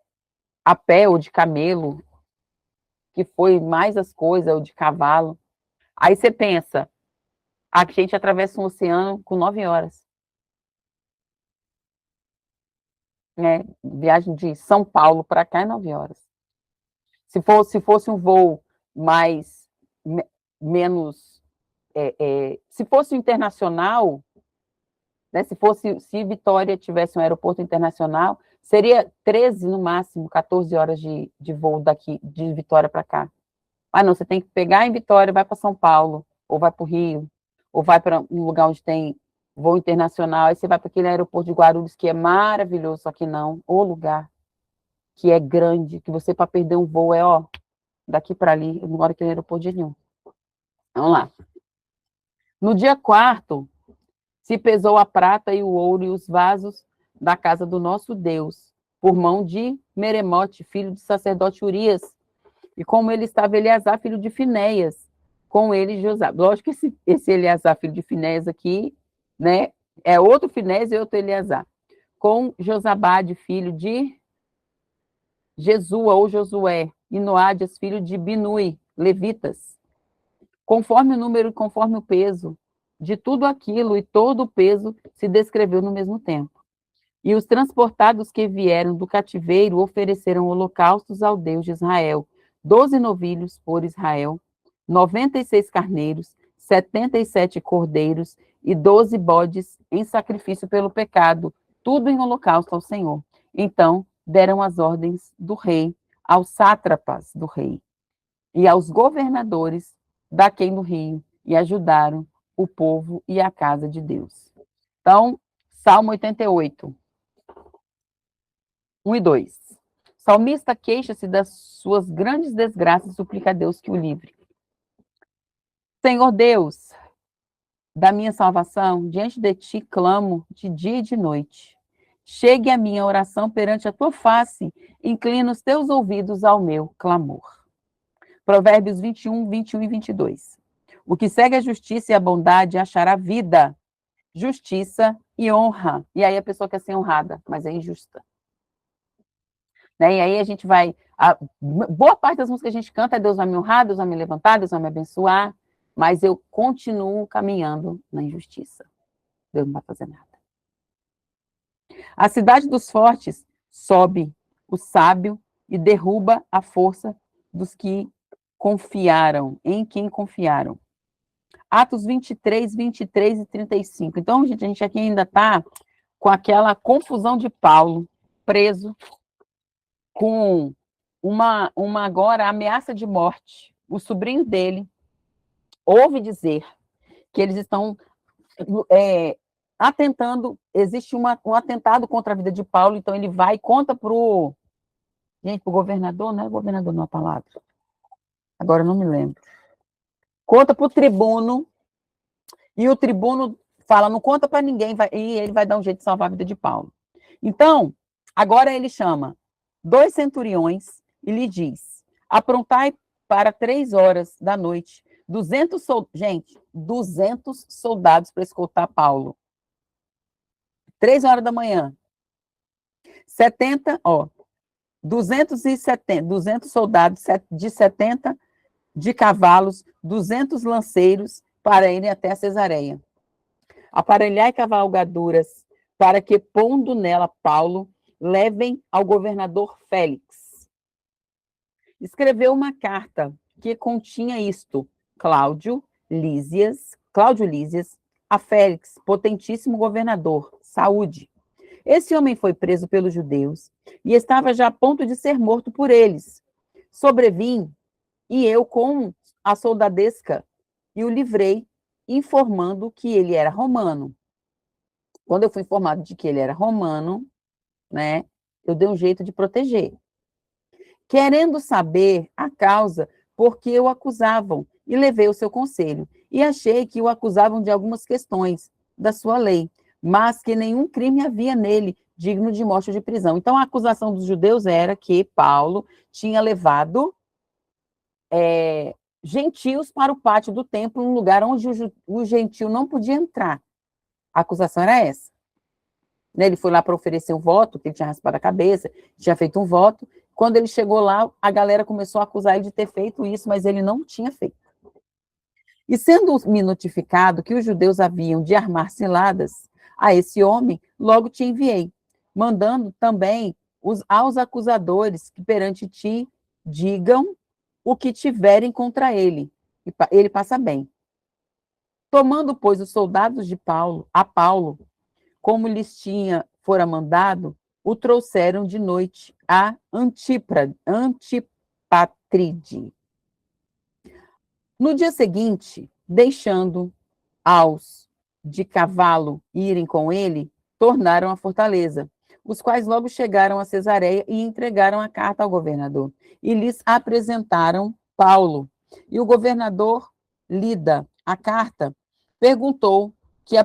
A pé ou de camelo, que foi mais as coisas, ou de cavalo. Aí você pensa, a gente atravessa um oceano com 9 horas. Né? Viagem de São Paulo para cá é 9 horas. Se fosse um voo mais, menos, se fosse internacional, né, se Vitória tivesse um aeroporto internacional, seria 13 no máximo, 14 horas de voo daqui, de Vitória para cá. Ah, não, você tem que pegar em Vitória, vai para São Paulo, ou vai para o Rio, ou vai para um lugar onde tem voo internacional, aí você vai para aquele aeroporto de Guarulhos, que é maravilhoso, só que não, o lugar que é grande, que você, para perder um voo, daqui para ali, eu não moro aqui no aeroporto de nenhum. Vamos lá. No dia 4º, se pesou a prata e o ouro e os vasos da casa do nosso Deus, por mão de Meremote, filho do sacerdote Urias, e como ele estava Eleazar, filho de Finéias, com ele José. Lógico que esse Eleazar, filho de Finéias aqui, né, é outro Finéias e outro Eleazar. Com Josabade, filho de Jesua ou Josué, e Noádias, filho de Binui, levitas. Conforme o número e conforme o peso de tudo aquilo, e todo o peso se descreveu no mesmo tempo. E os transportados que vieram do cativeiro ofereceram holocaustos ao Deus de Israel, 12 novilhos por Israel, 96 carneiros, 77 cordeiros e 12 bodes em sacrifício pelo pecado, tudo em holocausto ao Senhor. Então deram as ordens do rei aos sátrapas do rei e aos governadores daquém do rio, e ajudaram o povo e a casa de Deus. Então, Salmo 88, 1 e 2. Salmista queixa-se das suas grandes desgraças e suplica a Deus que o livre. Senhor Deus, da minha salvação, diante de ti clamo de dia e de noite. Chegue a minha oração perante a tua face, inclina os teus ouvidos ao meu clamor. Provérbios 21, 21 e 22. O que segue a justiça e a bondade achará vida, justiça e honra. E aí a pessoa quer ser honrada, mas é injusta. Né? E aí a gente vai... boa parte das músicas que a gente canta é Deus vai me honrar, Deus vai me levantar, Deus vai me abençoar, mas eu continuo caminhando na injustiça. Deus não vai fazer nada. A cidade dos fortes sobe o sábio e derruba a força dos que confiaram, em quem confiaram. Atos 23, 23 e 35. Então, gente, a gente aqui ainda está com aquela confusão de Paulo, preso, com uma agora ameaça de morte. O sobrinho dele ouve dizer que eles estão atentando, existe um atentado contra a vida de Paulo, então ele vai e conta para o Gente, para o governador, não é governador numa palavra. Agora eu não me lembro. Conta para o tribuno, e o tribuno fala, não conta para ninguém, e ele vai dar um jeito de salvar a vida de Paulo. Então, agora ele chama 2 centuriões e lhe diz, aprontai para 3 horas da noite, 200 gente, 200 soldados para escoltar Paulo. 3 horas da manhã. 70, 200 soldados de 70 de cavalos, 200 lanceiros para irem até a Cesareia. Aparelhai cavalgaduras para que, pondo nela Paulo, levem ao governador Félix. Escreveu uma carta que continha isto: Cláudio Lísias, a Félix, potentíssimo governador, saúde. Esse homem foi preso pelos judeus e estava já a ponto de ser morto por eles. Sobrevim, e eu com a soldadesca, e o livrei, informando que ele era romano. Quando eu fui informado de que ele era romano, né, eu dei um jeito de proteger. Querendo saber a causa por que o acusavam, e levei o seu conselho, e achei que o acusavam de algumas questões da sua lei, mas que nenhum crime havia nele digno de morte ou de prisão. Então, a acusação dos judeus era que Paulo tinha levado gentios para o pátio do templo, um lugar onde o gentio não podia entrar. A acusação era essa. Né, ele foi lá para oferecer um voto, que ele tinha raspado a cabeça, tinha feito um voto. Quando ele chegou lá, a galera começou a acusar ele de ter feito isso, mas ele não tinha feito. E sendo-me notificado que os judeus haviam de armar ciladas a esse homem, logo te enviei, mandando também aos acusadores que perante ti digam o que tiverem contra ele. Ele passa bem. Tomando, pois, os soldados de Paulo, como lhes fora mandado, o trouxeram de noite a Antipatride. No dia seguinte, deixando aos de cavalo irem com ele, tornaram à fortaleza, os quais logo chegaram a Cesareia e entregaram a carta ao governador, e lhes apresentaram Paulo. E o governador, lida a carta, perguntou de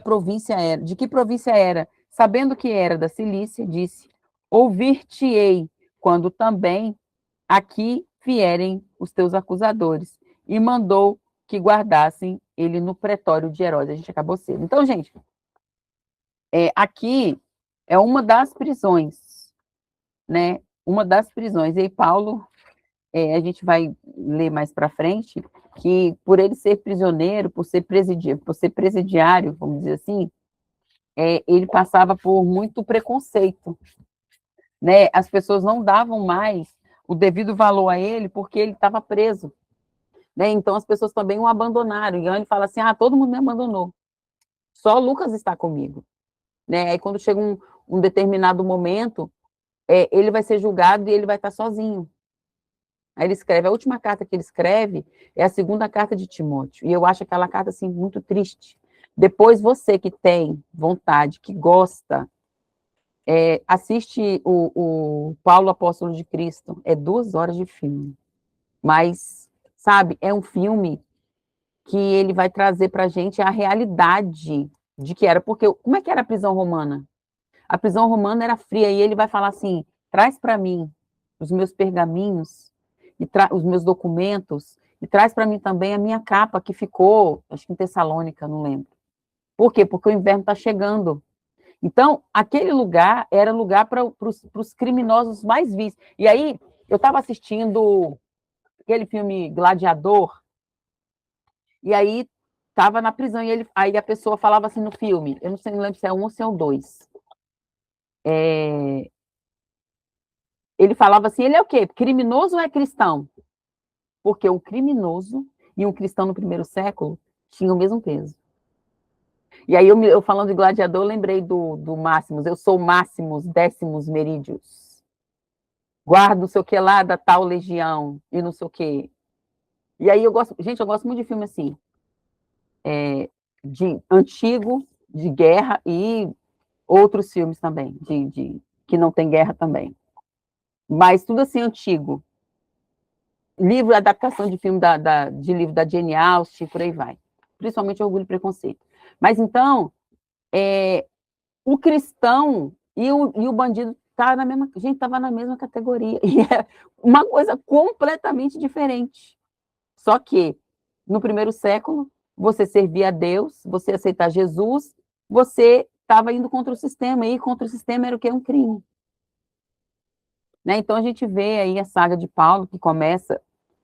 que província era. Sabendo que era da Cilícia, disse: ouvir-te-ei quando também aqui vierem os teus acusadores. E mandou que guardassem ele no pretório de Herodes. A gente acabou cedo. Então, gente, aqui é uma das prisões, né? Uma das prisões. E aí, Paulo, a gente vai ler mais para frente, que por ele ser prisioneiro, por ser presidiário, vamos dizer assim, ele passava por muito preconceito, né? As pessoas não davam mais o devido valor a ele porque ele estava preso, né? Então as pessoas também o abandonaram. E ele fala assim: todo mundo me abandonou, só Lucas está comigo, né? Aí quando chega um determinado momento, ele vai ser julgado e ele vai estar sozinho. Aí ele escreve, a última carta que ele escreve é a segunda carta de Timóteo. E eu acho aquela carta assim muito triste. Depois você que tem vontade, que gosta, assiste o Paulo Apóstolo de Cristo. É 2 horas de filme. Mas, sabe, é um filme que ele vai trazer para a gente a realidade de que era. Porque como é que era a prisão romana? A prisão romana era fria e ele vai falar assim: traz para mim os meus pergaminhos, os meus documentos, e traz para mim também a minha capa que ficou, acho que em Tessalônica, não lembro. Por quê? Porque o inverno está chegando. Então, aquele lugar era lugar para os criminosos mais vis. E aí, eu estava assistindo aquele filme Gladiador, e aí estava na prisão, e aí a pessoa falava assim no filme, eu não sei, não lembro se é 1 ou se é o 2. Ele falava assim, ele é o quê? Criminoso ou é cristão? Porque um criminoso e um cristão no primeiro século tinham o mesmo peso. E aí, eu falando de gladiador, eu lembrei do Máximos. Eu sou Máximos Décimos Merídios. Guardo não sei o que lá da tal legião e não sei o que. E aí, eu gosto muito de filme assim, de antigo, de guerra e outros filmes também, que não tem guerra também. mas tudo assim antigo. Livro, adaptação de filme de livro da Jane Austen, por aí vai. Principalmente Orgulho e Preconceito. Mas então, o cristão e o bandido tá na mesma, a gente estava na mesma categoria. E é uma coisa completamente diferente. Só que, no primeiro século, você servia a Deus, você aceitar Jesus, você estava indo contra o sistema, e ir contra o sistema era o que? Um crime. Né? Então, a gente vê aí a saga de Paulo, que começa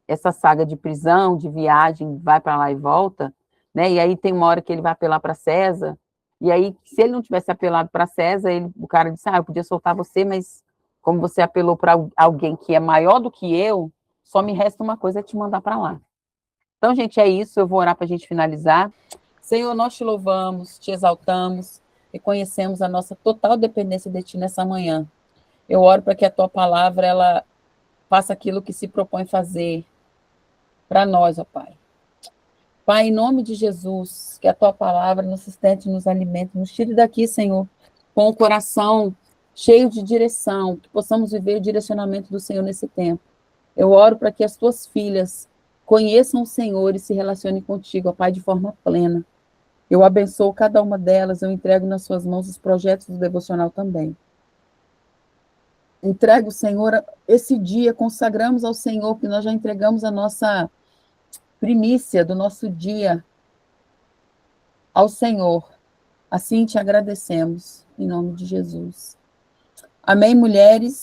essa saga de prisão, de viagem, vai para lá e volta, né? E aí tem uma hora que ele vai apelar para César, e aí, se ele não tivesse apelado para César, o cara disse, eu podia soltar você, mas como você apelou para alguém que é maior do que eu, só me resta uma coisa, é te mandar para lá. Então, gente, é isso, eu vou orar para a gente finalizar. Senhor, nós te louvamos, te exaltamos, reconhecemos a nossa total dependência de ti nessa manhã. Eu oro para que a tua palavra, ela faça aquilo que se propõe fazer para nós, ó Pai. Pai, em nome de Jesus, que a tua palavra nos sustente, nos alimente, nos tire daqui, Senhor, com o coração cheio de direção, que possamos viver o direcionamento do Senhor nesse tempo. Eu oro para que as tuas filhas conheçam o Senhor e se relacionem contigo, ó Pai, de forma plena. Eu abençoo cada uma delas, eu entrego nas suas mãos os projetos do devocional também. Entrego, Senhor, esse dia, consagramos ao Senhor, que nós já entregamos a nossa primícia do nosso dia ao Senhor. Assim te agradecemos, em nome de Jesus. Amém, mulheres?